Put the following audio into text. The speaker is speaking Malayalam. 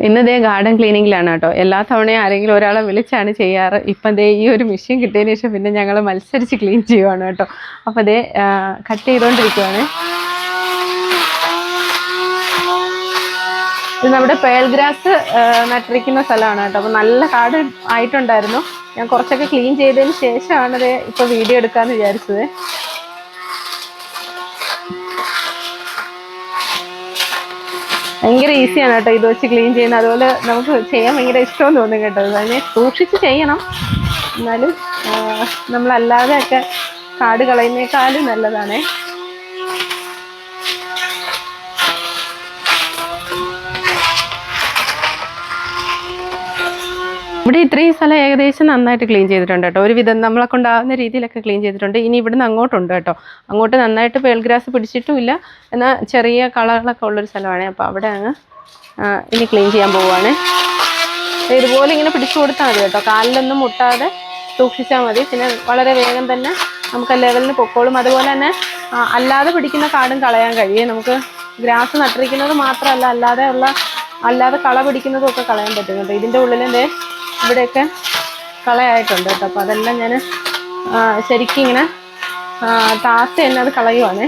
ഇന്ന് ദേ ഗാർഡൻ ക്ലീനിങ്ങിലാണ് കേട്ടോ. എല്ലാ തവണയും ആരെങ്കിലും ഒരാളെ വിളിച്ചാണ് ചെയ്യാറ്. ഇപ്പം ദേ ഈ ഒരു മെഷീൻ കിട്ടിയതിന് ശേഷം പിന്നെ ഞങ്ങൾ മത്സരിച്ച് ക്ലീൻ ചെയ്യുവാണ് കേട്ടോ. അപ്പോൾ ദേ കട്ട് ചെയ്തുകൊണ്ടിരിക്കുവാണ്. ഇത് നമ്മുടെ പേൾ ഗ്രാസ് നട്ടിരിക്കുന്ന സ്ഥലമാണ് കേട്ടോ. അപ്പോൾ നല്ല കാട് ആയിട്ടുണ്ടായിരുന്നു. ഞാൻ കുറച്ചൊക്കെ ക്ലീൻ ചെയ്തതിന് ശേഷമാണ് ഇത് ഇപ്പോൾ വീഡിയോ എടുക്കാമെന്ന് വിചാരിച്ചത്. ഭയങ്കര ഈസിയാണ് കേട്ടോ ഇത് വെച്ച് ക്ലീൻ ചെയ്യുന്നത്. അതുപോലെ നമുക്ക് ചെയ്യാൻ ഭയങ്കര ഇഷ്ടമെന്ന് തോന്നും കേട്ടോ. അതിനെ സൂക്ഷിച്ച് ചെയ്യണം. എന്നാലും നമ്മളല്ലാതെയൊക്കെ കാട് കളയുന്നേക്കാളും നല്ലതാണേ. ഇവിടെ ഇത്രയും സ്ഥലം ഏകദേശം നന്നായിട്ട് ക്ലീൻ ചെയ്തിട്ടുണ്ട് കേട്ടോ. ഒരുവിധം നമ്മളെ കൊണ്ടാവുന്ന രീതിയിലൊക്കെ ക്ലീൻ ചെയ്തിട്ടുണ്ട്. ഇനി ഇവിടുന്ന് അങ്ങോട്ടുണ്ട് കേട്ടോ. അങ്ങോട്ട് നന്നായിട്ട് പേൾ ഗ്രാസ് പിടിച്ചിട്ടുമില്ല, എന്നാൽ ചെറിയ കളകളൊക്കെ ഉള്ളൊരു സ്ഥലമാണ്. അപ്പോൾ അവിടെ അങ്ങ് ഇനി ക്ലീൻ ചെയ്യാൻ പോവുകയാണ്. ഇതുപോലെ ഇങ്ങനെ പിടിച്ചു കൊടുത്താൽ മതി കേട്ടോ. കാലിലൊന്നും മുട്ടാതെ സൂക്ഷിച്ചാൽ മതി. പിന്നെ വളരെ വേഗം തന്നെ നമുക്ക് ലെവലിന് പൊക്കോളും. അതുപോലെ തന്നെ അല്ലാതെ പിടിക്കുന്ന കാടും കളയാൻ കഴിയും. നമുക്ക് ഗ്രാസ് നട്ടിരിക്കുന്നത് മാത്രമല്ല, അല്ലാതെ കള പിടിക്കുന്നതും ഒക്കെ കളയാൻ പറ്റും കേട്ടോ. ഇതിൻ്റെ ഉള്ളിലെ ഇവിടെയൊക്കെ കളയായിട്ടുണ്ട് കേട്ടോ. അപ്പോൾ അതെല്ലാം ഞാൻ ശരിക്കും ഇങ്ങനെ താത്ത തന്നെ അത് കളയുവാണ്.